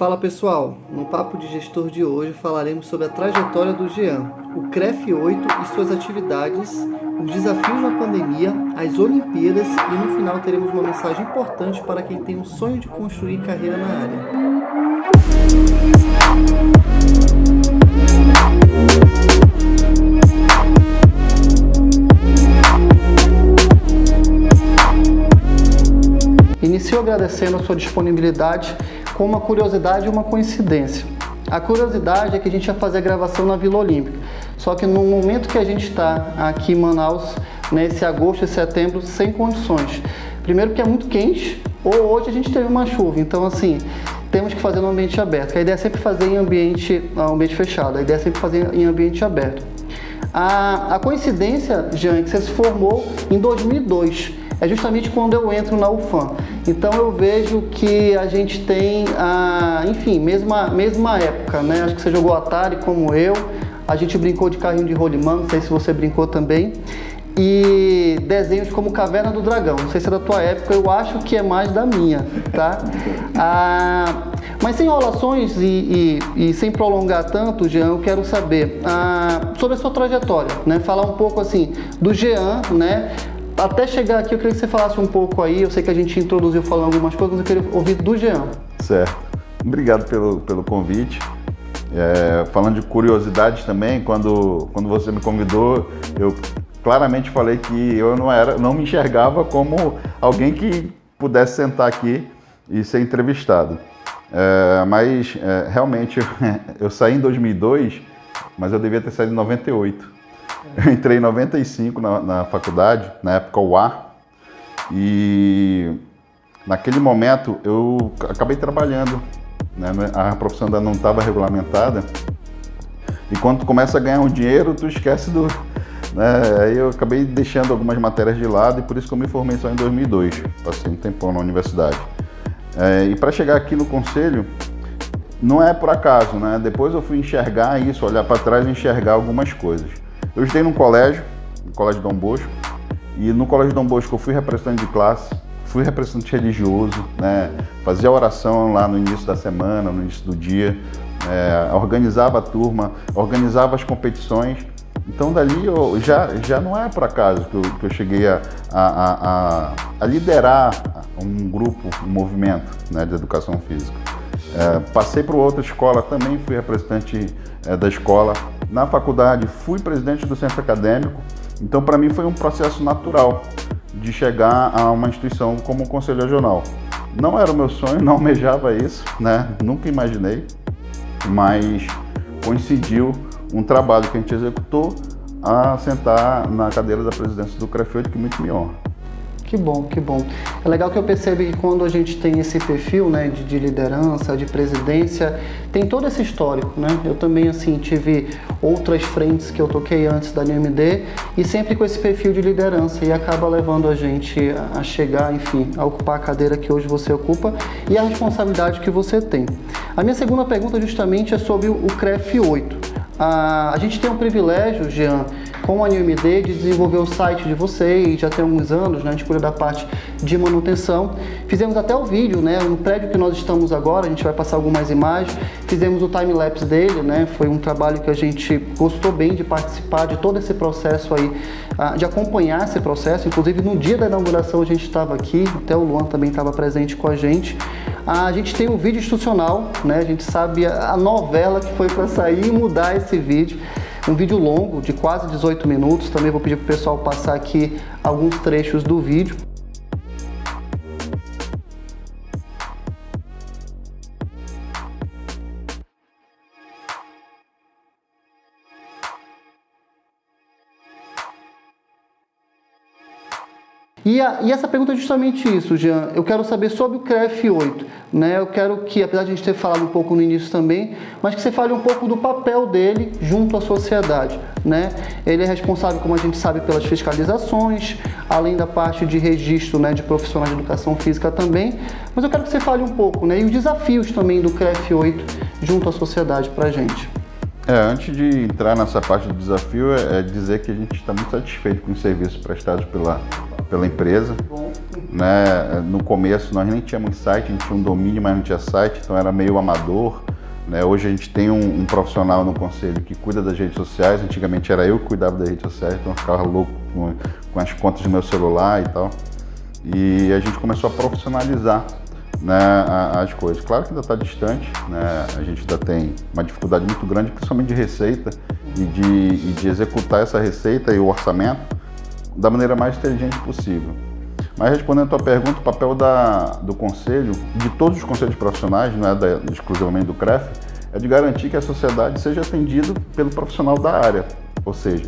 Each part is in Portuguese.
Fala pessoal, no Papo de Gestor de hoje falaremos sobre a trajetória do Jean, o CREF 8 e suas atividades, os desafios na pandemia, as Olimpíadas e no final teremos uma mensagem importante para quem tem um sonho de construir carreira na área. Inicio agradecendo a sua disponibilidade com uma curiosidade e uma coincidência. A curiosidade é que a gente ia fazer a gravação na Vila Olímpica, só que no momento que a gente está aqui em Manaus, nesse agosto e setembro, sem condições. Primeiro porque é muito quente, ou hoje a gente teve uma chuva, então assim, temos que fazer no ambiente aberto. A ideia é sempre fazer em ambiente fechado, a ideia é sempre fazer em ambiente aberto. A coincidência, Jean, é que você se formou em 2002. É justamente quando eu entro na UFAM. Então eu vejo que a gente tem, mesma época, né? Acho que você jogou Atari como eu, a gente brincou de carrinho de rolimã, não sei se você brincou também, e desenhos como Caverna do Dragão, não sei se é da tua época, eu acho que é mais da minha, tá? Mas sem enrolações e sem prolongar tanto, Jean, eu quero saber sobre a sua trajetória, né? Falar um pouco assim do Jean, né? Até chegar aqui, eu queria que você falasse um pouco aí, eu sei que a gente introduziu falando algumas coisas, mas eu queria ouvir do Jean. Certo. Obrigado pelo convite. Falando de curiosidades também, quando você me convidou, eu claramente falei que eu não me enxergava como alguém que pudesse sentar aqui e ser entrevistado. Mas realmente eu saí em 2002, mas eu devia ter saído em 98. Eu entrei em 95 na faculdade, na época UA, e naquele momento eu acabei trabalhando, né? A profissão ainda não estava regulamentada, e quando tu começa a ganhar um dinheiro, tu esquece né? Aí eu acabei deixando algumas matérias de lado, e por isso que eu me formei só em 2002, passei um tempão na universidade. E para chegar aqui no conselho, não é por acaso, né? Depois eu fui enxergar isso, olhar para trás e enxergar algumas coisas. Eu estudei no Colégio Dom Bosco, e no Colégio Dom Bosco eu fui representante de classe, fui representante religioso, né? Fazia oração lá no início da semana, no início do dia, organizava a turma, organizava as competições. Então dali já não é por acaso que eu cheguei a liderar um grupo, um movimento, né, de educação física. Passei para outra escola, também fui representante da escola. Na faculdade, fui presidente do centro acadêmico, então para mim foi um processo natural de chegar a uma instituição como o Conselho Regional. Não era o meu sonho, não almejava isso, né? Nunca imaginei, mas coincidiu um trabalho que a gente executou a sentar na cadeira da presidência do CREF 8, que muito me honra. Que bom, que bom. É legal que eu percebo que quando a gente tem esse perfil, né, de liderança, de presidência, tem todo esse histórico, né? Eu também, assim, tive outras frentes que eu toquei antes da NMD e sempre com esse perfil de liderança, e acaba levando a gente a chegar, enfim, a ocupar a cadeira que hoje você ocupa e a responsabilidade que você tem. A minha segunda pergunta justamente é sobre o CREF 8. A gente tem um privilégio, Jean, com a NMD, de desenvolver o site de vocês, já tem alguns anos, né? A gente cuida da parte de manutenção. Fizemos até o vídeo, né? No prédio que nós estamos agora, a gente vai passar algumas imagens, fizemos o time-lapse dele, né? Foi um trabalho que a gente gostou bem de participar de todo esse processo aí, de acompanhar esse processo. Inclusive, no dia da inauguração a gente estava aqui, até o Luan também estava presente com a gente. A gente tem um vídeo institucional, né? A gente sabe a novela que foi para sair e mudar esse vídeo. Um vídeo longo, de quase 18 minutos. Também vou pedir para o pessoal passar aqui alguns trechos do vídeo. E essa pergunta é justamente isso, Jean. Eu quero saber sobre o CREF 8, né? Eu quero que, apesar de a gente ter falado um pouco no início também, mas que você fale um pouco do papel dele junto à sociedade, né? Ele é responsável, como a gente sabe, pelas fiscalizações, além da parte de registro, né, de profissionais de educação física também, mas eu quero que você fale um pouco, né? E os desafios também do CREF 8 junto à sociedade para a gente. Antes de entrar nessa parte do desafio, dizer que a gente está muito satisfeito com os serviços prestados pela empresa. né? No começo nós nem tínhamos site, a gente tinha um domínio, mas não tinha site, então era meio amador, né? Hoje a gente tem um profissional no conselho que cuida das redes sociais, antigamente era eu que cuidava das redes sociais, então eu ficava louco com as contas do meu celular e tal. E a gente começou a profissionalizar, né, as coisas. Claro que ainda está distante, né? A gente ainda tem uma dificuldade muito grande, principalmente de receita e de executar essa receita e o orçamento da maneira mais inteligente possível. Mas respondendo a tua pergunta, o papel do conselho, de todos os conselhos profissionais, não é exclusivamente do CREF, é de garantir que a sociedade seja atendida pelo profissional da área. Ou seja,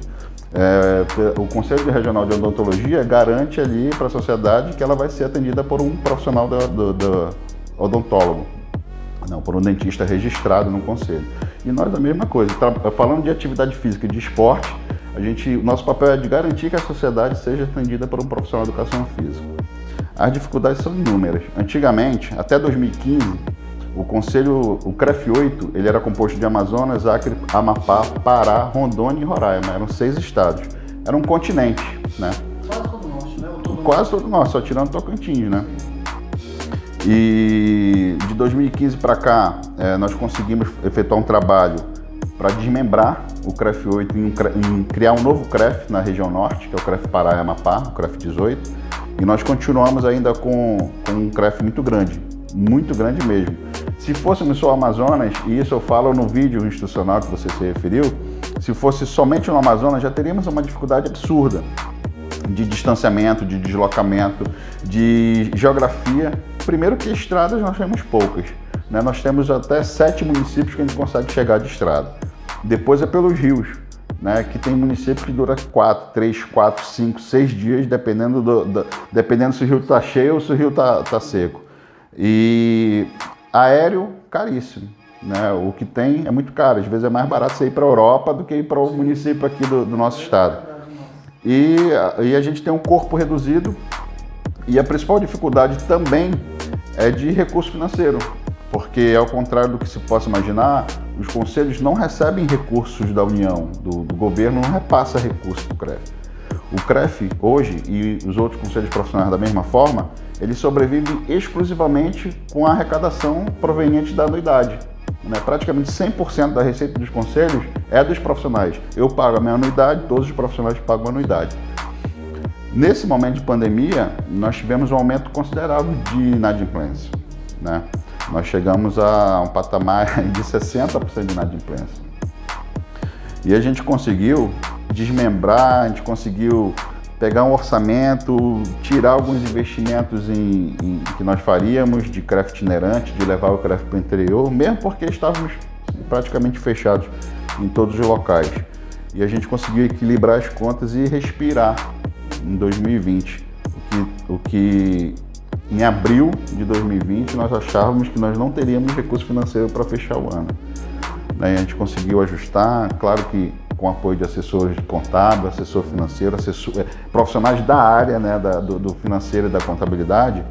o Conselho Regional de Odontologia garante ali para a sociedade que ela vai ser atendida por um profissional do odontólogo, não por um dentista registrado no conselho. E nós a mesma coisa, falando de atividade física e de esporte, nosso papel é de garantir que a sociedade seja atendida por um profissional de educação física. As dificuldades são inúmeras. Antigamente, até 2015, o CREF 8, ele era composto de Amazonas, Acre, Amapá, Pará, Rondônia e Roraima. Eram 6 estados. Era um continente, né? Quase todo o norte, né? Quase todo o norte, só tirando Tocantins, né? E de 2015 para cá, nós conseguimos efetuar um trabalho para desmembrar o CREF 8 em criar um novo CREF na região norte, que é o CREF Pará e Amapá, o CREF 18. E nós continuamos ainda com um CREF muito grande mesmo. Se fôssemos só Amazonas, e isso eu falo no vídeo institucional que você se referiu, se fosse somente no Amazonas, já teríamos uma dificuldade absurda de distanciamento, de deslocamento, de geografia. Primeiro que estradas nós temos poucas, né? Nós temos até 7 municípios que a gente consegue chegar de estrada. Depois é pelos rios, né? Que tem municípios que duram 3, 4, 5, 6 dias, dependendo se o rio está cheio ou se o rio está seco. E aéreo, caríssimo, né? O que tem é muito caro, às vezes é mais barato você ir para a Europa do que ir para o município aqui do nosso estado. E a gente tem um corpo reduzido e a principal dificuldade também é de recurso financeiro, porque ao contrário do que se possa imaginar, os conselhos não recebem recursos da União, do governo não repassa recursos para o CREF. O CREF hoje e os outros conselhos profissionais da mesma forma, eles sobrevivem exclusivamente com a arrecadação proveniente da anuidade. Né? Praticamente 100% da receita dos conselhos é dos profissionais. Eu pago a minha anuidade, todos os profissionais pagam a anuidade. Nesse momento de pandemia, nós tivemos um aumento considerável de inadimplência, né? Nós chegamos a um patamar de 60% de inadimplência. E a gente conseguiu desmembrar, a gente conseguiu pegar um orçamento, tirar alguns investimentos que nós faríamos de CREF itinerante, de levar o CREF para o interior, mesmo porque estávamos praticamente fechados em todos os locais. E a gente conseguiu equilibrar as contas e respirar em 2020, o que em abril de 2020 nós achávamos que nós não teríamos recurso financeiro para fechar o ano. Daí a gente conseguiu ajustar, claro que com apoio de assessores contábil, assessor financeiro, profissionais da área, né, do financeiro e da contabilidade,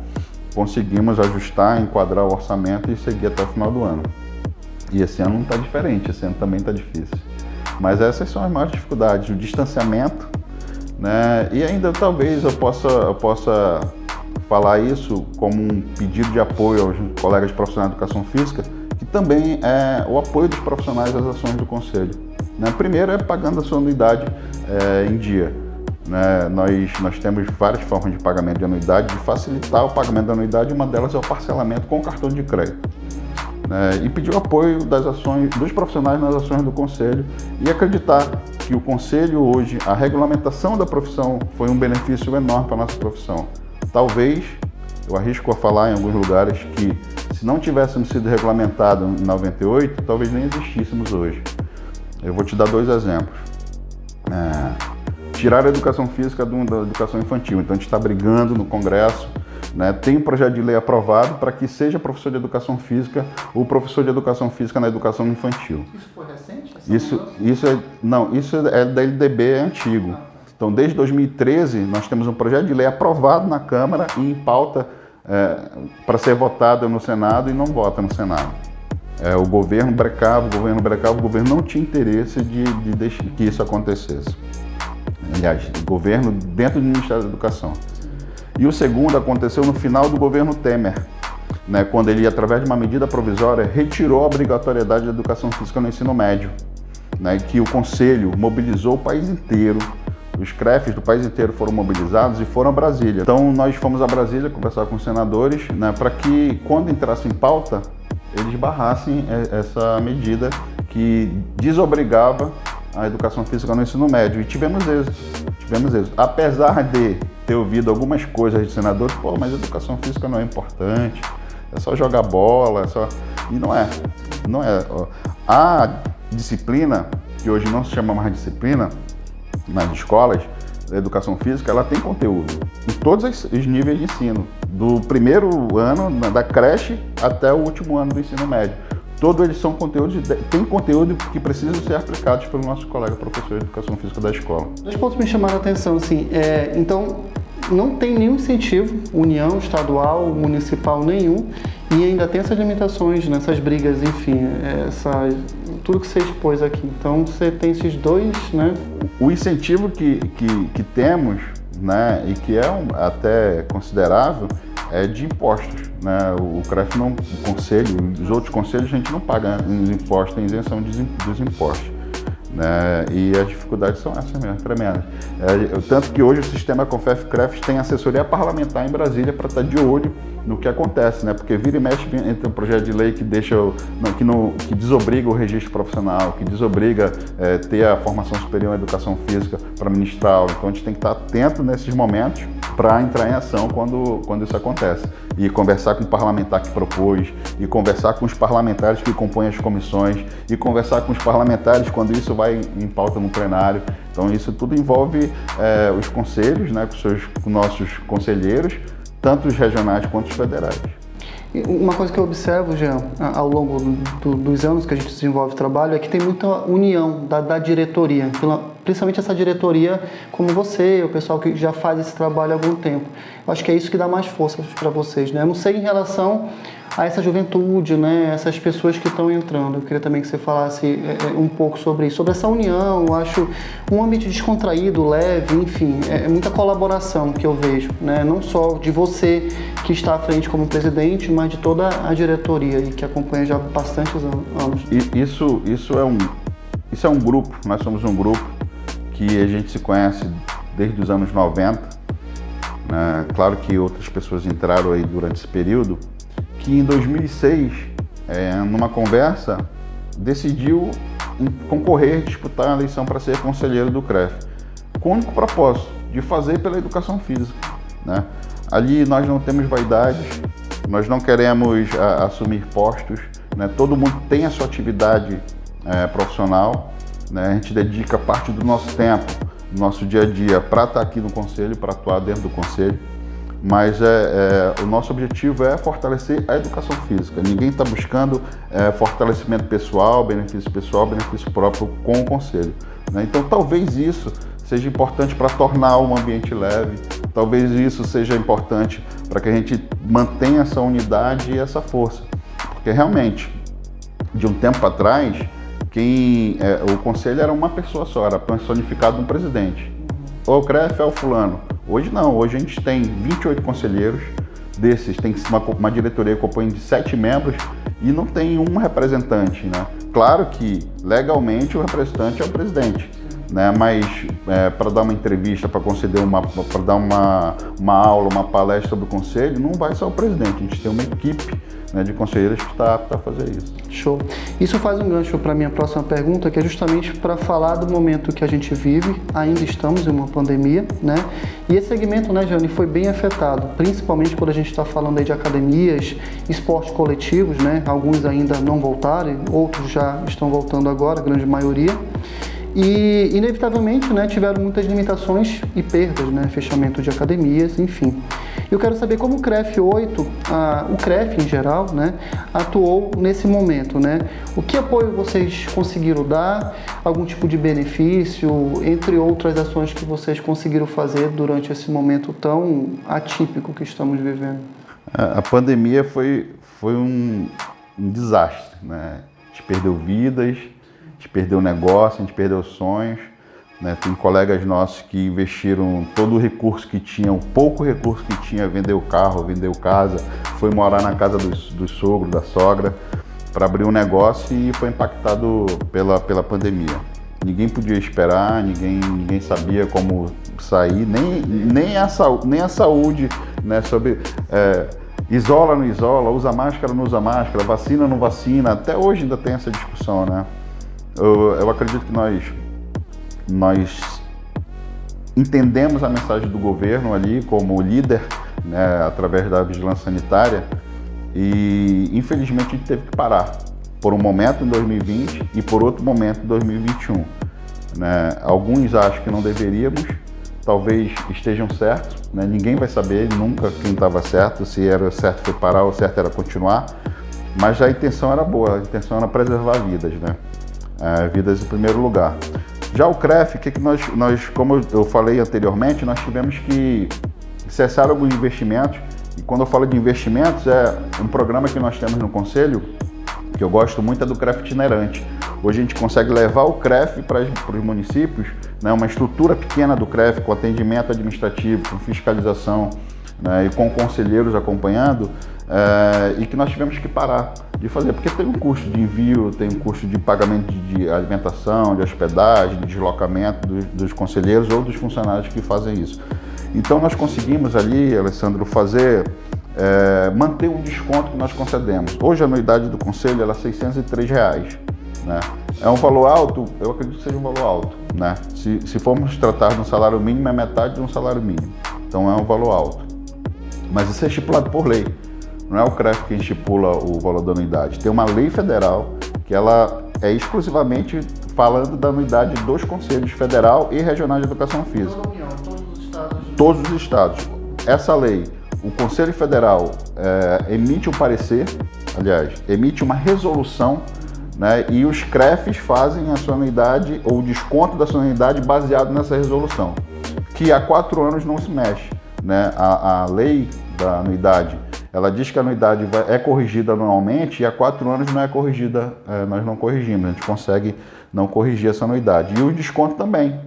conseguimos ajustar, enquadrar o orçamento e seguir até o final do ano. E esse ano não está diferente, esse ano também está difícil. Mas essas são as maiores dificuldades, o distanciamento, né, e ainda talvez eu possa falar isso como um pedido de apoio aos colegas profissionais de educação física, que também é o apoio dos profissionais às ações do Conselho. Primeiro é pagando a sua anuidade em dia. Né? Nós temos várias formas de pagamento de anuidade, de facilitar o pagamento da anuidade, uma delas é o parcelamento com cartão de crédito. E pedir o apoio das ações dos profissionais nas ações do Conselho e acreditar que o Conselho hoje, a regulamentação da profissão foi um benefício enorme para a nossa profissão. Talvez, eu arrisco a falar em alguns lugares que se não tivéssemos sido regulamentados em 98, talvez nem existíssemos hoje. Eu vou te dar 2 exemplos. Tirar a educação física da educação infantil. Então a gente está brigando no Congresso, né? Tem um projeto de lei aprovado para que seja professor de educação física ou professor de educação física na educação infantil. Isso foi recente? Isso é da LDB, é antigo. Então desde 2013 nós temos um projeto de lei aprovado na Câmara e em pauta para ser votado no Senado e não vota no Senado. O governo brecava, o governo não tinha interesse de deixar que isso acontecesse. Aliás, o governo dentro do Ministério da Educação. E o segundo aconteceu no final do governo Temer, né, quando ele, através de uma medida provisória, retirou a obrigatoriedade da educação física no ensino médio, né, que o Conselho mobilizou o país inteiro, os CREFs do país inteiro foram mobilizados e foram a Brasília. Então nós fomos a Brasília conversar com os senadores, né, para que, quando entrasse em pauta, eles barrassem essa medida que desobrigava a educação física no ensino médio. E tivemos êxito. Apesar de ter ouvido algumas coisas de senadores, pô, mas a educação física não é importante, é só jogar bola, é só... E não é. A disciplina, que hoje não se chama mais disciplina, nas escolas, a educação física, ela tem conteúdo em todos os níveis de ensino, do primeiro ano da creche até o último ano do ensino médio. Todos eles são conteúdos, tem conteúdo que precisam ser aplicados pelo nosso colega professor de educação física da escola. 2 pontos me chamaram a atenção, assim, então não tem nenhum incentivo, união estadual, municipal nenhum, e ainda tem essas limitações, né, essas brigas, enfim, tudo que você expôs aqui. Então você tem esses dois, né? O incentivo que temos, né, e que é até considerável, é de impostos, né? O CREF não, o conselho, os outros conselhos a gente não paga os impostos, tem isenção dos impostos, né? E as dificuldades são essas mesmo, tremendas. Tanto que hoje o sistema CONFEF-CREF tem assessoria parlamentar em Brasília para estar de olho no que acontece, né? Porque vira e mexe entra um projeto de lei que deixa, que desobriga o registro profissional, que desobriga ter a formação superior em educação física para ministrar aula. Então a gente tem que estar atento nesses momentos para entrar em ação quando isso acontece. E conversar com o parlamentar que propôs, e conversar com os parlamentares que compõem as comissões, e conversar com os parlamentares quando isso vai em pauta no plenário. Então isso tudo envolve os conselhos, né, com nossos conselheiros, tanto os regionais quanto os federais. Uma coisa que eu observo, Jean, ao longo dos anos que a gente desenvolve trabalho, é que tem muita união da diretoria, principalmente essa diretoria como você, o pessoal que já faz esse trabalho há algum tempo. Eu acho que é isso que dá mais força para vocês, né? Eu não sei em relação a essa juventude, né? Essas pessoas que estão entrando. Eu queria também que você falasse um pouco sobre isso, sobre essa união. Eu acho um ambiente descontraído, leve, enfim, é muita colaboração que eu vejo, né? Não só de você que está à frente como presidente, mas de toda a diretoria e que acompanha já há bastantes anos. Isso é um grupo, nós somos um grupo que a gente se conhece desde os anos 90, né? Claro que outras pessoas entraram aí durante esse período, que em 2006, numa conversa, decidiu concorrer, disputar a eleição para ser conselheiro do CREF, com o único propósito de fazer pela educação física, né? Ali nós não temos vaidades, nós não queremos assumir postos, né? Todo mundo tem a sua atividade profissional, né? A gente dedica parte do nosso tempo, do nosso dia a dia, para estar aqui no conselho, para atuar dentro do conselho. Mas o nosso objetivo é fortalecer a educação física. Ninguém está buscando fortalecimento pessoal, benefício próprio com o conselho, né? Então talvez isso seja importante para tornar um ambiente leve, talvez isso seja importante para que a gente mantenha essa unidade e essa força. Porque realmente, de um tempo atrás, o conselho era uma pessoa só, era personificado no presidente. Ou o CREF é o fulano. Hoje não, hoje a gente tem 28 conselheiros, desses tem uma diretoria que compõe de 7 membros e não tem um representante, né? Claro que legalmente o representante é o presidente, né? Mas para dar uma entrevista, para conceder para dar uma aula, uma palestra sobre o conselho, não vai só o presidente, a gente tem uma equipe, né, de conselheiros que está apta a fazer isso. Show. Isso faz um gancho para a minha próxima pergunta, que é justamente para falar do momento que a gente vive, ainda estamos em uma pandemia, né? E esse segmento, né, Jane, foi bem afetado, principalmente quando a gente está falando aí de academias, esportes coletivos, né? Alguns ainda não voltaram, outros já estão voltando agora, a grande maioria. E, inevitavelmente, né, tiveram muitas limitações e perdas, né, fechamento de academias, enfim. Eu quero saber como o CREF 8, o CREF em geral, né, atuou nesse momento, né? O que apoio vocês conseguiram dar, algum tipo de benefício, entre outras ações que vocês conseguiram fazer durante esse momento tão atípico que estamos vivendo? A pandemia foi um desastre, né? A gente perdeu vidas, a gente perdeu negócio, a gente perdeu sonhos, né? Tem colegas nossos que investiram todo o recurso que tinham, pouco recurso que tinha, vendeu carro, vendeu casa, foi morar na casa do sogro, da sogra, para abrir um negócio e foi impactado pela pandemia. Ninguém podia esperar, ninguém sabia como sair, nem a saúde, né, sobre isola, não isola, usa máscara, não usa máscara, vacina, não vacina, até hoje ainda tem essa discussão, né? Eu acredito que nós entendemos a mensagem do governo ali como líder, né, através da vigilância sanitária, e infelizmente a gente teve que parar por um momento em 2020 e por outro momento em 2021. Né? Alguns acham que não deveríamos, talvez estejam certos, né? Ninguém vai saber nunca quem estava certo, se era certo foi parar ou certo era continuar, mas a intenção era boa, a intenção era preservar vidas, né? Vidas em primeiro lugar. Já o CREF, que nós, como eu falei anteriormente, nós tivemos que cessar alguns investimentos, e quando eu falo de investimentos, é um programa que nós temos no Conselho, que eu gosto muito, é do CREF itinerante. Hoje a gente consegue levar o CREF para os municípios, né, uma estrutura pequena do CREF, com atendimento administrativo, com fiscalização, né, e com conselheiros acompanhando, e que nós tivemos que parar de fazer, porque tem um custo de envio, tem um custo de pagamento de alimentação, de hospedagem, de deslocamento dos conselheiros ou dos funcionários que fazem isso. Então nós conseguimos ali, Alessandro, manter um desconto que nós concedemos. Hoje a anuidade do Conselho é R$603, né? É um valor alto? Eu acredito que seja um valor alto, né? Se formos tratar de um salário mínimo, é metade de um salário mínimo. Então é um valor alto. Mas isso é estipulado por lei. Não é o CREF que estipula o valor da anuidade. Tem uma lei federal que ela é exclusivamente falando da anuidade dos Conselhos Federal e Regional de Educação Física. Todos os estados. Essa lei, o Conselho Federal emite um parecer, emite uma resolução, né, e os CREFs fazem a sua anuidade ou o desconto da sua anuidade baseado nessa resolução, que há 4 anos não se mexe, né? A lei da anuidade, ela diz que a anuidade é corrigida anualmente e há 4 anos não é corrigida, nós não corrigimos, a gente consegue não corrigir essa anuidade. E o desconto também.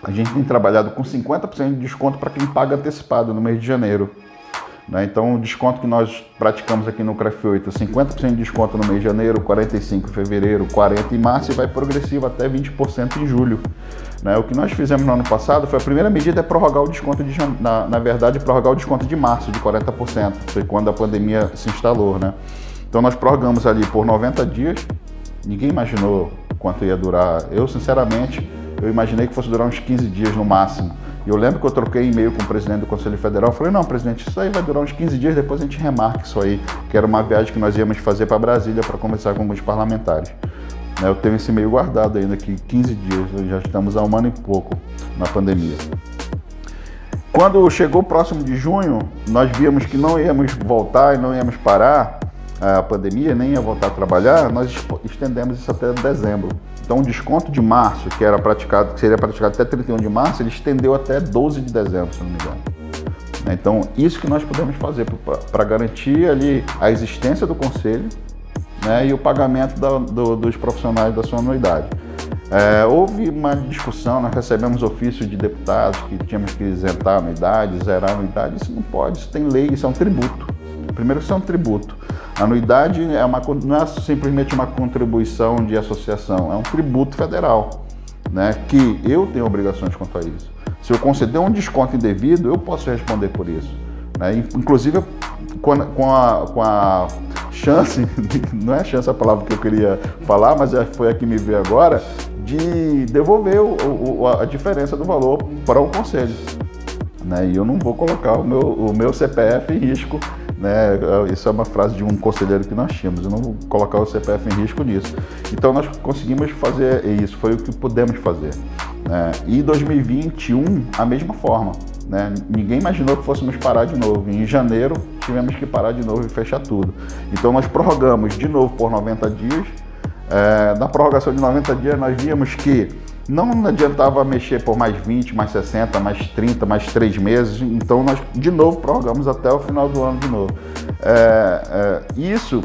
A gente tem trabalhado com 50% de desconto para quem paga antecipado no mês de janeiro. Né? Então, o desconto que nós praticamos aqui no CREF 8, 50% de desconto no mês de janeiro, 45% em fevereiro, 40% em março e vai progressivo até 20% em julho. Né? O que nós fizemos no ano passado foi a primeira medida prorrogar o desconto na verdade, prorrogar o desconto de março de 40%, foi quando a pandemia se instalou. Né? Então, nós prorrogamos ali por 90 dias, ninguém imaginou quanto ia durar. Eu, sinceramente, eu imaginei que fosse durar uns 15 dias no máximo. E eu lembro que eu troquei e-mail com o presidente do Conselho Federal. Eu falei, não, presidente, isso aí vai durar uns 15 dias, depois a gente remarca isso aí, que era uma viagem que nós íamos fazer para Brasília para conversar com alguns parlamentares. Eu tenho esse e-mail guardado ainda aqui, 15 dias, já estamos há 1 ano e pouco na pandemia. Quando chegou próximo de junho, nós víamos que não íamos voltar e não íamos parar a pandemia, nem ia voltar a trabalhar, nós estendemos isso até dezembro. Então, o desconto de março, que seria praticado até 31 de março, ele estendeu até 12 de dezembro, se não me engano. Então, isso que nós podemos fazer para garantir ali a existência do Conselho, né, e o pagamento dos profissionais da sua anuidade. Houve uma discussão, nós recebemos ofício de deputados que tínhamos que isentar a anuidade, zerar a anuidade. Isso não pode, isso tem lei, isso é um tributo. Primeiro, isso é um tributo. A anuidade não é simplesmente uma contribuição de associação, é um tributo federal, né, que eu tenho obrigações quanto a isso. Se eu conceder um desconto indevido, eu posso responder por isso. Né? Inclusive, com a chance, não é chance a palavra que eu queria falar, mas foi a que me veio agora, de devolver a diferença do valor para o Conselho. Né? E eu não vou colocar o meu CPF em risco. Né? Isso é uma frase de um conselheiro que nós tínhamos, eu não vou colocar o CPF em risco nisso. Então nós conseguimos fazer isso, foi o que pudemos fazer. Né? E em 2021, a mesma forma. Né? Ninguém imaginou que fôssemos parar de novo. Em janeiro, tivemos que parar de novo e fechar tudo. Então nós prorrogamos de novo por 90 dias. Na prorrogação de 90 dias, nós víamos que não adiantava mexer por mais 20, mais 60, mais 30, mais 3 meses. Então nós de novo prorrogamos até o final do ano de novo. Isso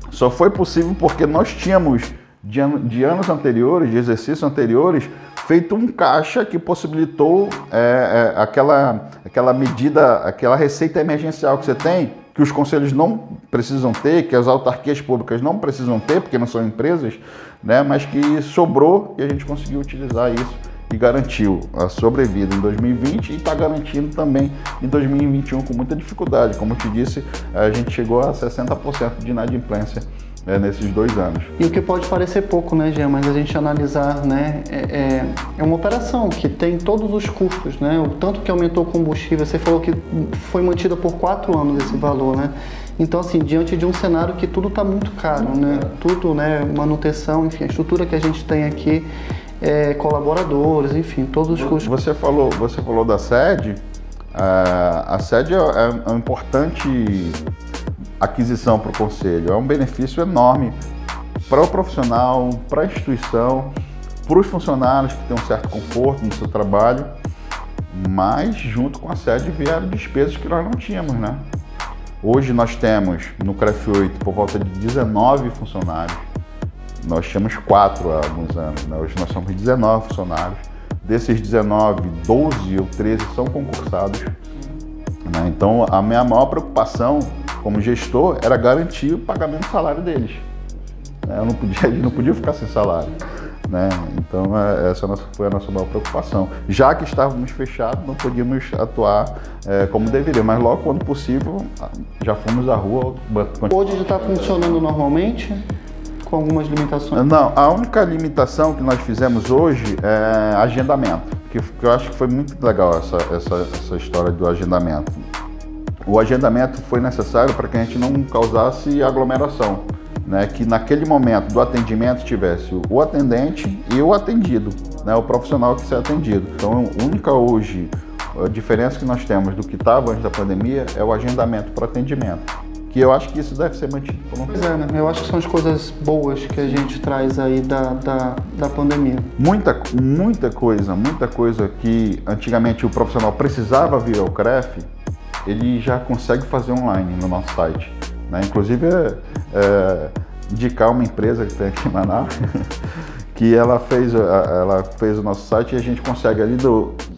só foi possível porque nós tínhamos de anos anteriores, de exercícios anteriores, feito um caixa que possibilitou aquela medida, aquela receita emergencial que você tem, que os conselhos não precisam ter, que as autarquias públicas não precisam ter, porque não são empresas, né, mas que sobrou e a gente conseguiu utilizar isso e garantiu a sobrevida em 2020 e está garantindo também em 2021 com muita dificuldade. Como eu te disse, a gente chegou a 60% de inadimplência nesses 2 anos. E o que pode parecer pouco, né, Jean, mas a gente analisar, né, é uma operação que tem todos os custos, né, o tanto que aumentou o combustível, você falou que foi mantida por 4 anos esse valor, né, então assim, diante de um cenário que tudo está muito caro, né, tudo, né, manutenção, enfim, a estrutura que a gente tem aqui, colaboradores, enfim, todos os custos. Você falou da sede, a sede é uma importante aquisição para o conselho, é um benefício enorme para o profissional, para a instituição, para os funcionários que têm um certo conforto no seu trabalho, mas junto com a sede vieram despesas que nós não tínhamos, né? Hoje nós temos no CREF 8 por volta de 19 funcionários, nós tínhamos 4 há alguns anos, né? Hoje nós somos 19 funcionários, desses 19, 12 ou 13 são concursados, né? Então a minha maior preocupação como gestor era garantir o pagamento do salário deles. A gente não podia ficar sem salário, né? Então essa foi a nossa maior preocupação. Já que estávamos fechados, não podíamos atuar como deveria, mas logo quando possível já fomos à rua. Hoje já está funcionando normalmente, com algumas limitações? Não, a única limitação que nós fizemos hoje é agendamento, que eu acho que foi muito legal essa história do agendamento. O agendamento foi necessário para que a gente não causasse aglomeração, né? Que naquele momento do atendimento tivesse o atendente e o atendido, né? O profissional que ser atendido. Então, a única hoje a diferença que nós temos do que estava antes da pandemia é o agendamento para atendimento, que eu acho que isso deve ser mantido por um tempo. Pois é, né? Eu acho que são as coisas boas que a gente traz aí da pandemia. Muita coisa que antigamente o profissional precisava vir ao CREF, ele já consegue fazer online no nosso site, né? Inclusive, indicar uma empresa que tem aqui em Manaus, que ela fez o nosso site e a gente consegue ali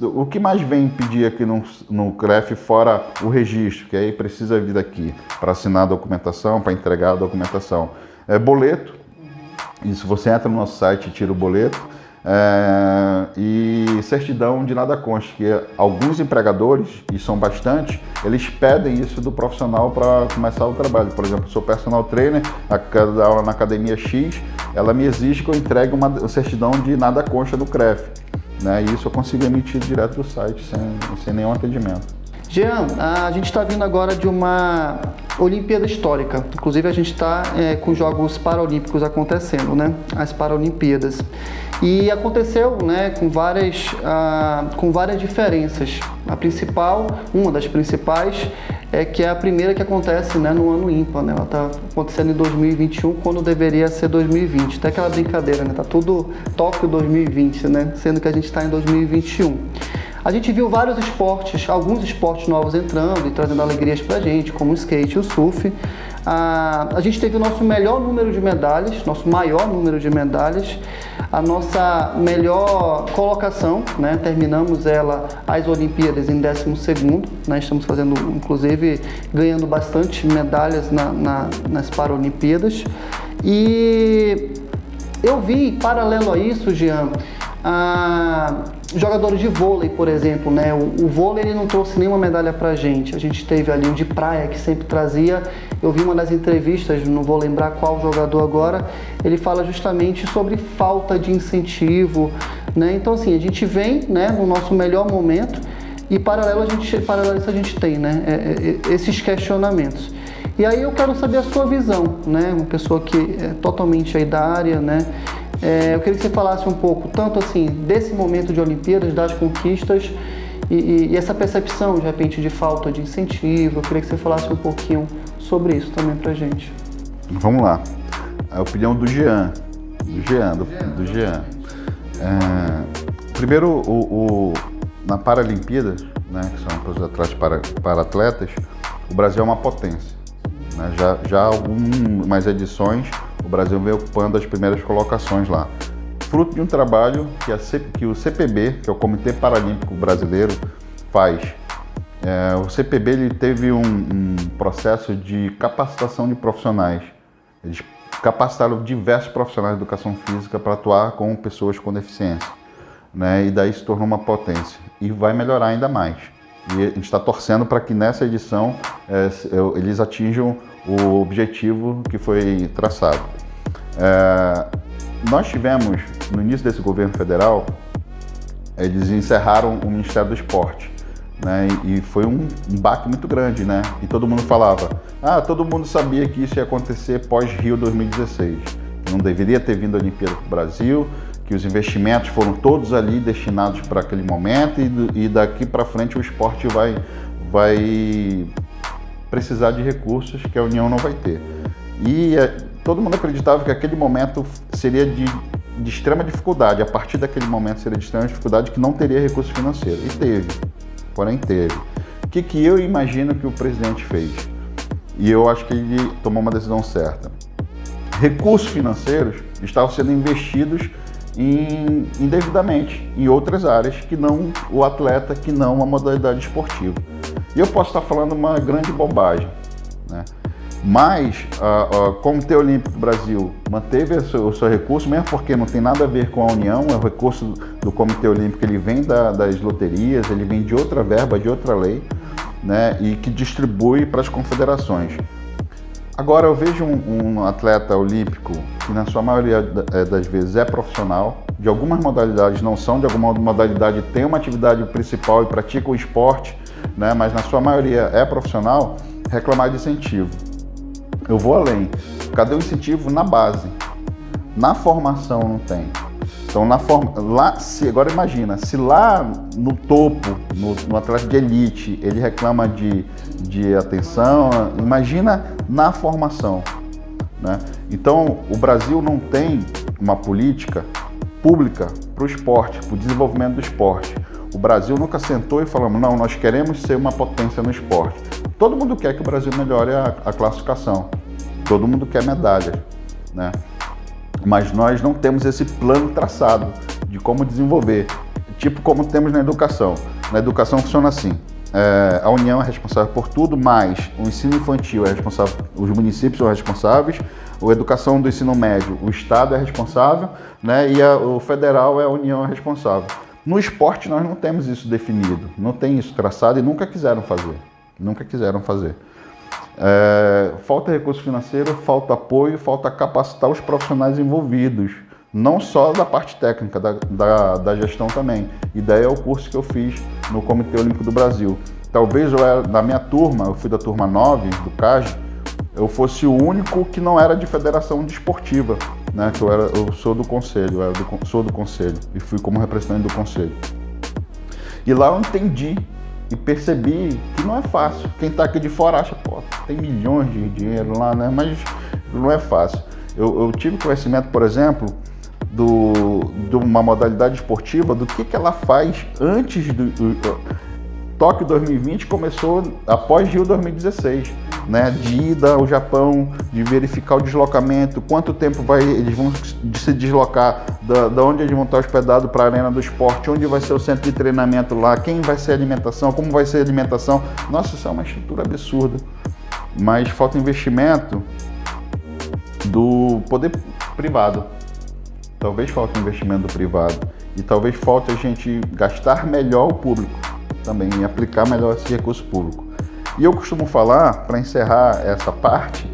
o que mais vem pedir aqui no CREF, fora o registro, que aí precisa vir daqui para assinar a documentação, para entregar a documentação. Boleto, isso você entra no nosso site e tira o boleto. E certidão de nada consta, que alguns empregadores, e são bastante, eles pedem isso do profissional para começar o trabalho. Por exemplo, sou personal trainer, a cada aula na academia X, ela me exige que eu entregue uma certidão de nada consta do CREF, né? E isso eu consigo emitir direto do site, sem nenhum atendimento. Jean, a gente está vindo agora de uma Olimpíada histórica. Inclusive, a gente está com os Jogos Paralímpicos acontecendo, né? As Paralimpíadas. E aconteceu, né, com várias diferenças. Uma das principais, é que é a primeira que acontece, né, no ano ímpar, né? Ela está acontecendo em 2021, quando deveria ser 2020. Até aquela brincadeira, né? Tá tudo Tóquio 2020, né? Sendo que a gente está em 2021. A gente viu vários esportes, alguns esportes novos entrando e trazendo alegrias pra gente, como o skate e o surf. A gente teve o nosso maior número de medalhas, a nossa melhor colocação, né? Terminamos as Olimpíadas em 12º, né? Estamos fazendo, inclusive, ganhando bastante medalhas nas Paralimpíadas. E eu vi, paralelo a isso, Jean, jogadores de vôlei, por exemplo, né? O vôlei, ele não trouxe nenhuma medalha pra gente. A gente teve ali o de praia, que sempre trazia. Eu vi uma das entrevistas, não vou lembrar qual jogador agora, ele fala justamente sobre falta de incentivo, né? Então, assim, a gente vem, né, no nosso melhor momento e paralelo a isso a gente tem, né, esses questionamentos. E aí eu quero saber a sua visão, né? Uma pessoa que é totalmente aí da área, né? Eu queria que você falasse um pouco, tanto assim, desse momento de Olimpíadas, das conquistas e essa percepção, de repente, de falta de incentivo. Eu queria que você falasse um pouquinho sobre isso também pra gente. Vamos lá. A opinião do Jean. Primeiro, na Paralimpíadas, né, que são para os atletas para atletas, o Brasil é uma potência, né? Já há algumas edições, o Brasil vem ocupando as primeiras colocações lá. Fruto de um trabalho que o CPB, que é o Comitê Paralímpico Brasileiro, faz. O CPB ele teve um processo de capacitação de profissionais. Eles capacitaram diversos profissionais de educação física para atuar com pessoas com deficiência, né? E daí se tornou uma potência. E vai melhorar ainda mais. E a gente está torcendo para que nessa edição eles atinjam o objetivo que foi traçado. Nós tivemos, no início desse governo federal, eles encerraram o Ministério do Esporte, né? E foi um baque muito grande, né? E todo mundo falava, todo mundo sabia que isso ia acontecer pós-Rio 2016, que não deveria ter vindo a Olimpíada para o Brasil, que os investimentos foram todos ali destinados para aquele momento e daqui para frente o esporte vai precisar de recursos que a União não vai ter. E todo mundo acreditava que aquele momento seria de extrema dificuldade, a partir daquele momento seria de extrema dificuldade, que não teria recurso financeiro. E teve, porém teve. O que eu imagino que o presidente fez? E eu acho que ele tomou uma decisão certa. Recursos financeiros estavam sendo investidos indevidamente em outras áreas que não o atleta, que não a modalidade esportiva. E eu posso estar falando uma grande bobagem, né? Mas o Comitê Olímpico do Brasil manteve o seu recurso, mesmo porque não tem nada a ver com a União, o recurso do Comitê Olímpico ele vem das loterias, ele vem de outra verba, de outra lei, né? E que distribui para as confederações. Agora eu vejo um atleta olímpico que na sua maioria das vezes é profissional, de algumas modalidades não são, de alguma modalidade tem uma atividade principal e pratica o esporte, né? Mas na sua maioria é profissional, reclamar de incentivo. Eu vou além. Cadê o incentivo na base? Na formação não tem. Então, agora imagina, se lá no topo, no atleta de elite, ele reclama de atenção, imagina na formação, né? Então, o Brasil não tem uma política pública para o esporte, para o desenvolvimento do esporte. O Brasil nunca sentou e falou, não, nós queremos ser uma potência no esporte. Todo mundo quer que o Brasil melhore a classificação, todo mundo quer medalha, né? Mas nós não temos esse plano traçado de como desenvolver, tipo como temos na educação. Na educação funciona assim, a União é responsável por tudo, mas o ensino infantil é responsável, os municípios são responsáveis, a educação do ensino médio, o Estado é responsável, né? E o federal a União é responsável. No esporte nós não temos isso definido, não tem isso traçado e nunca quiseram fazer. Falta recurso financeiro, falta apoio, falta capacitar os profissionais envolvidos, não só da parte técnica, da gestão também. E daí é o curso que eu fiz no Comitê Olímpico do Brasil. Talvez da minha turma, eu fui da turma 9 do CAGE, eu fosse o único que não era de federação desportiva, né? Que eu sou do conselho, sou do conselho e fui como representante do conselho. E lá eu entendi e percebi que não é fácil. Quem está aqui de fora acha, tem milhões de dinheiro lá, né? Mas não é fácil. Eu tive conhecimento, por exemplo, de uma modalidade esportiva, do que ela faz antes do Tóquio 2020 começou após Rio 2016, né? De ida ao Japão, de verificar o deslocamento, quanto tempo eles vão se deslocar, da onde eles vão estar hospedados para a Arena do Esporte, onde vai ser o centro de treinamento lá, quem vai ser a alimentação, como vai ser a alimentação. Nossa, isso é uma estrutura absurda. Mas falta investimento do poder privado. Talvez falte investimento do privado. E talvez falte a gente gastar melhor o público também e aplicar melhor esse recurso público. E eu costumo falar, para encerrar essa parte,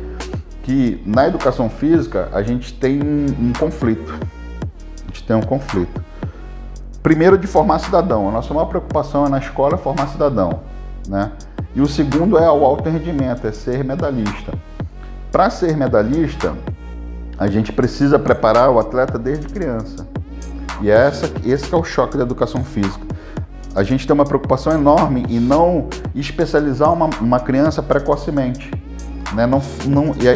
que na educação física a gente tem um conflito. Primeiro, de formar cidadão. A nossa maior preocupação é na escola formar cidadão, né? E o segundo é o alto rendimento, é ser medalhista. Para ser medalhista, a gente precisa preparar o atleta desde criança. E esse que é o choque da educação física. A gente tem uma preocupação enorme em não especializar uma criança precocemente, né?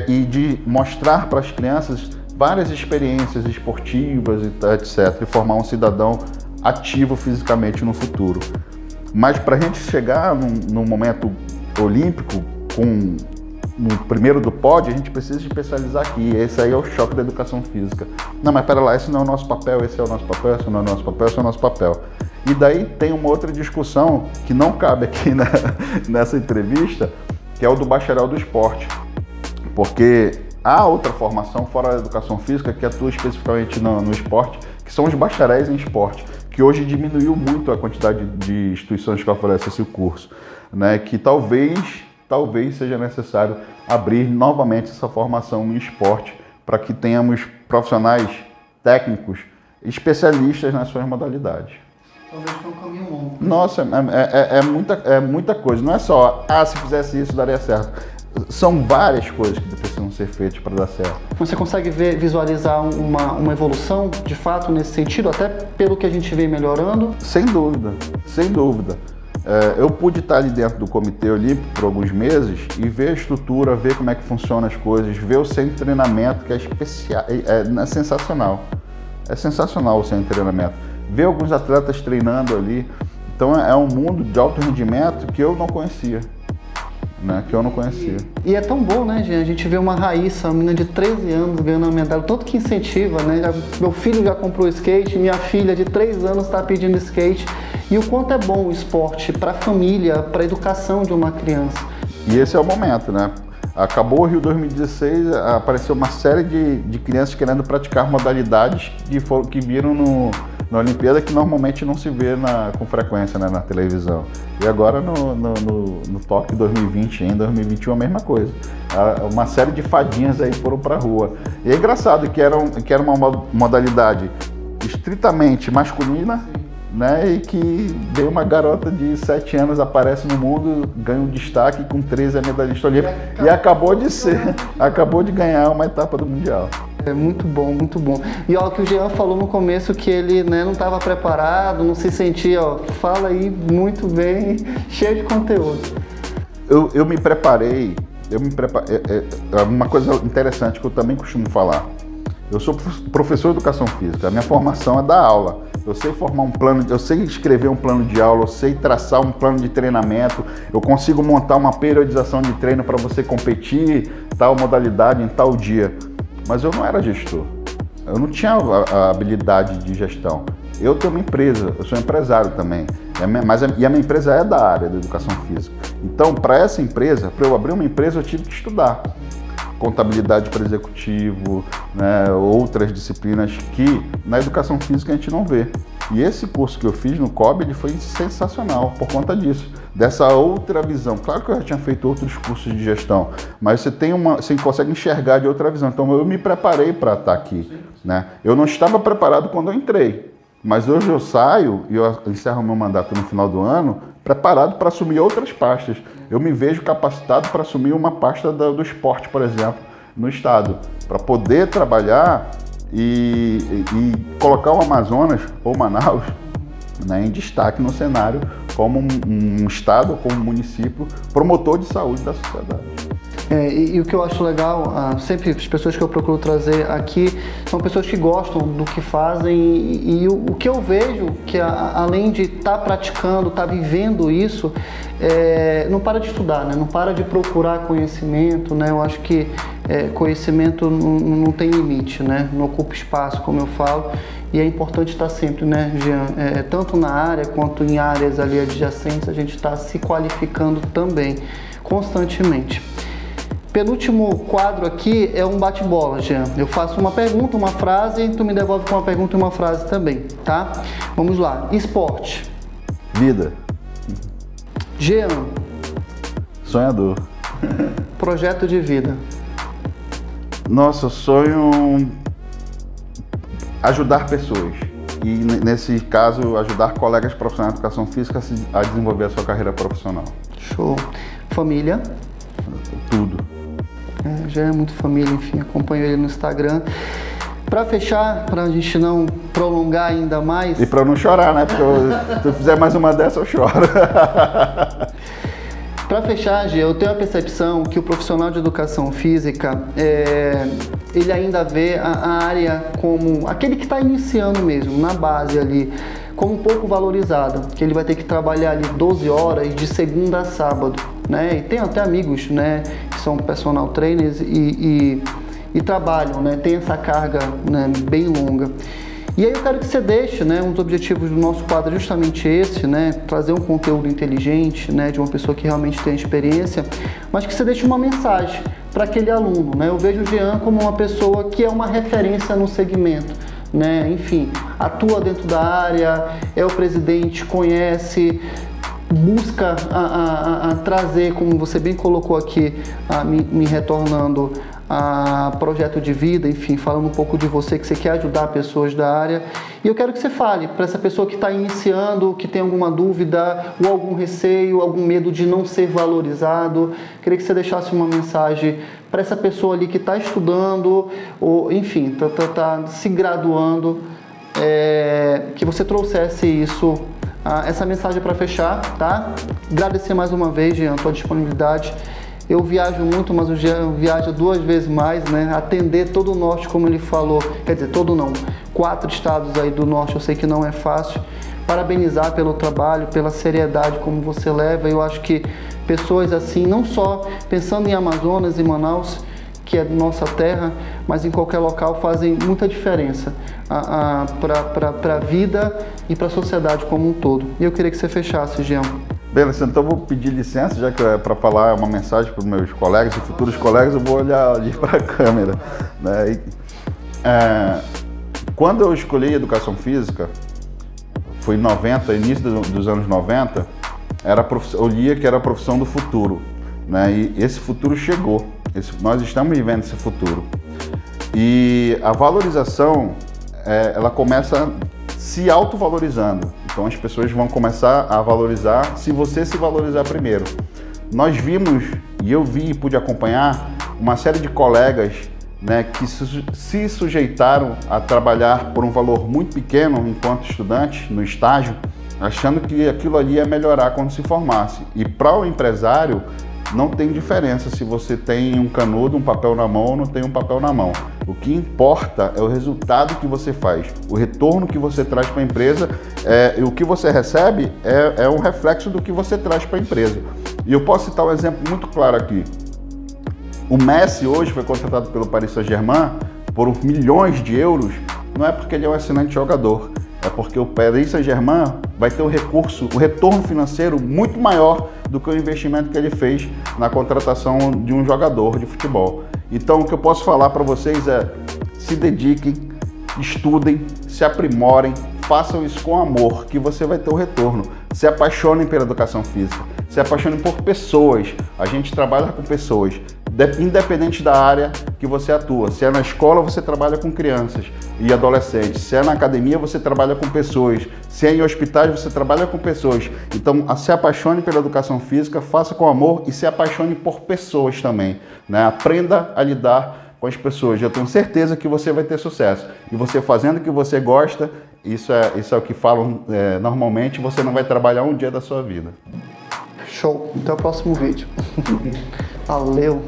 E de mostrar para as crianças várias experiências esportivas, etc., e formar um cidadão ativo fisicamente no futuro. Mas para a gente chegar num momento olímpico com no primeiro do pódio, a gente precisa especializar aqui. Esse aí é o choque da educação física. Não, mas pera lá, esse não é o nosso papel, esse é o nosso papel, esse não é o nosso papel, esse é o nosso papel. E daí tem uma outra discussão que não cabe aqui nessa entrevista, que é o do bacharel do esporte. Porque há outra formação fora da educação física que atua especificamente no esporte, que são os bacharéis em esporte, que hoje diminuiu muito a quantidade de instituições que oferecem esse curso, né? Que talvez seja necessário abrir novamente essa formação em esporte para que tenhamos profissionais técnicos especialistas nas suas modalidades. Talvez foi um caminho longo. Nossa, é muita coisa. Não é só, se fizesse isso daria certo. São várias coisas que precisam ser feitas para dar certo. Você consegue visualizar uma evolução, de fato, nesse sentido, até pelo que a gente vem melhorando? Sem dúvida, sem dúvida. Eu pude estar ali dentro do Comitê Olímpico por alguns meses e ver a estrutura, ver como é que funcionam as coisas, ver o centro de treinamento, que é especial, é sensacional. É sensacional o centro de treinamento. Ver alguns atletas treinando ali. Então é um mundo de alto rendimento que eu não conhecia. Né, que eu não conhecia. E é tão bom, né, gente? A gente vê uma Raíssa, uma menina de 13 anos ganhando uma medalha, tanto que incentiva, né? Meu filho já comprou skate, minha filha de 3 anos está pedindo skate. E o quanto é bom o esporte para a família, para a educação de uma criança. E esse é o momento, né? Acabou o Rio 2016, apareceu uma série de crianças querendo praticar modalidades que viram na Olimpíada que normalmente não se vê com frequência, né, na televisão. E agora no Tóquio 2020, em 2021, a mesma coisa. Uma série de fadinhas aí foram para a rua. E é engraçado que era uma modalidade estritamente masculina, né, e que veio uma garota de 7 anos, aparece no mundo, ganha um destaque com 13 é medalhista olímpica e acabou de ganhar uma etapa do Mundial. É muito bom, muito bom. E ó, o que o Jean falou no começo, que ele, né, não estava preparado, não se sentia, ó, fala aí muito bem, cheio de conteúdo. Eu me preparei, uma coisa interessante que eu também costumo falar. Eu sou professor de educação física, a minha formação é dar aula. Eu sei formar um plano, eu sei escrever um plano de aula, eu sei traçar um plano de treinamento, eu consigo montar uma periodização de treino para você competir tal modalidade em tal dia. Mas eu não era gestor, eu não tinha a habilidade de gestão. Eu tenho uma empresa, eu sou empresário também, e a minha empresa é da área da educação física. Então, para essa empresa, para eu abrir uma empresa, eu tive que estudar. Contabilidade para executivo, né, outras disciplinas que na educação física a gente não vê. E esse curso que eu fiz no COB, ele foi sensacional por conta disso, dessa outra visão. Claro que eu já tinha feito outros cursos de gestão, mas você consegue enxergar de outra visão. Então eu me preparei para estar aqui, né? Eu não estava preparado quando eu entrei, mas hoje eu saio e eu encerro meu mandato no final do ano preparado para assumir outras pastas. Eu me vejo capacitado para assumir uma pasta do esporte, por exemplo, no estado, para poder trabalhar e colocar o Amazonas ou Manaus, né, em destaque no cenário como um estado, como um município promotor de saúde da sociedade. E o que eu acho legal, sempre as pessoas que eu procuro trazer aqui são pessoas que gostam do que fazem e o que eu vejo que além de estar praticando, estar vivendo isso, não para de estudar, né? Não para de procurar conhecimento, né? Eu acho que conhecimento não tem limite, né? Não ocupa espaço, como eu falo, e é importante estar sempre, né, Jean? Tanto na área quanto em áreas ali adjacentes, a gente está se qualificando também, constantemente. Penúltimo quadro aqui é um bate-bola, Jean. Eu faço uma pergunta, uma frase, e tu me devolve com uma pergunta e uma frase também, tá? Vamos lá. Esporte. Vida. Jean. Sonhador. Projeto de vida. Nossa, eu sonho ajudar pessoas. E nesse caso, ajudar colegas profissionais de educação física a desenvolver a sua carreira profissional. Show. Família. Tudo. Já é muito família, enfim, acompanho ele no Instagram. Para fechar, para a gente não prolongar ainda mais... E para não chorar, né? Porque se eu fizer mais uma dessa, eu choro. Para fechar, Gê, eu tenho a percepção que o profissional de educação física, ele ainda vê a área como aquele que está iniciando mesmo, na base ali, como um pouco valorizada, que ele vai ter que trabalhar ali 12 horas de segunda a sábado. né? E tenho até amigos, né, que são personal trainers e trabalham, né? Tem essa carga, né, bem longa. E aí eu quero que você deixe, né, um dos objetivos do nosso quadro é justamente esse, né, trazer um conteúdo inteligente, né, de uma pessoa que realmente tem experiência, mas que você deixe uma mensagem para aquele aluno, né? Eu vejo o Jean como uma pessoa que é uma referência no segmento, né? Enfim, atua dentro da área, é o presidente, conhece, busca trazer, como você bem colocou aqui, me retornando a projeto de vida, enfim, falando um pouco de você, que você quer ajudar pessoas da área. E eu quero que você fale para essa pessoa que está iniciando, que tem alguma dúvida ou algum receio, algum medo de não ser valorizado. Queria que você deixasse uma mensagem para essa pessoa ali que está estudando ou, enfim, tá se graduando, que você trouxesse isso, essa mensagem para fechar, tá? Agradecer mais uma vez, Jean, a tua disponibilidade. Eu viajo muito, mas o Jean viaja 2 vezes mais, né? Atender todo o norte, como ele falou, quer dizer, todo não, 4 estados aí do norte, eu sei que não é fácil. Parabenizar pelo trabalho, pela seriedade como você leva. Eu acho que pessoas assim, não só pensando em Amazonas e Manaus, que é nossa terra, mas em qualquer local fazem muita diferença para a vida e para a sociedade como um todo. E eu queria que você fechasse, Jean. Beleza, então eu vou pedir licença, já que é para falar uma mensagem para os meus colegas e futuros colegas, eu vou olhar ali para a câmera, né? Quando eu escolhi Educação Física, foi em 90, início dos anos 90, eu lia que era a profissão do futuro, né? E esse futuro chegou, nós estamos vivendo esse futuro. E a valorização, ela começa se autovalorizando. Então as pessoas vão começar a valorizar se você se valorizar primeiro. Nós vimos, e eu vi e pude acompanhar, uma série de colegas, né, que se sujeitaram a trabalhar por um valor muito pequeno enquanto estudantes, no estágio, achando que aquilo ali ia melhorar quando se formasse. E para o empresário, não tem diferença se você tem um canudo, um papel na mão ou não tem um papel na mão. O que importa é o resultado que você faz, o retorno que você traz para a empresa, e o que você recebe é um reflexo do que você traz para a empresa. E eu posso citar um exemplo muito claro aqui. O Messi hoje foi contratado pelo Paris Saint-Germain por milhões de euros, não é porque ele é um excelente jogador, é porque o Paris Saint-Germain vai ter o retorno financeiro muito maior do que o investimento que ele fez na contratação de um jogador de futebol. Então, o que eu posso falar para vocês é: se dediquem, estudem, se aprimorem, façam isso com amor, que você vai ter o retorno. Se apaixonem pela educação física, se apaixonem por pessoas. A gente trabalha com pessoas, independente da área que você atua. Se é na escola, você trabalha com crianças e adolescentes. Se é na academia, você trabalha com pessoas. Se é em hospitais, você trabalha com pessoas. Então, se apaixone pela educação física, faça com amor e se apaixone por pessoas também, né? Aprenda a lidar com as pessoas. Eu tenho certeza que você vai ter sucesso. E você fazendo o que você gosta, isso é o que falam normalmente, você não vai trabalhar um dia da sua vida. Show! Até o próximo vídeo. Valeu!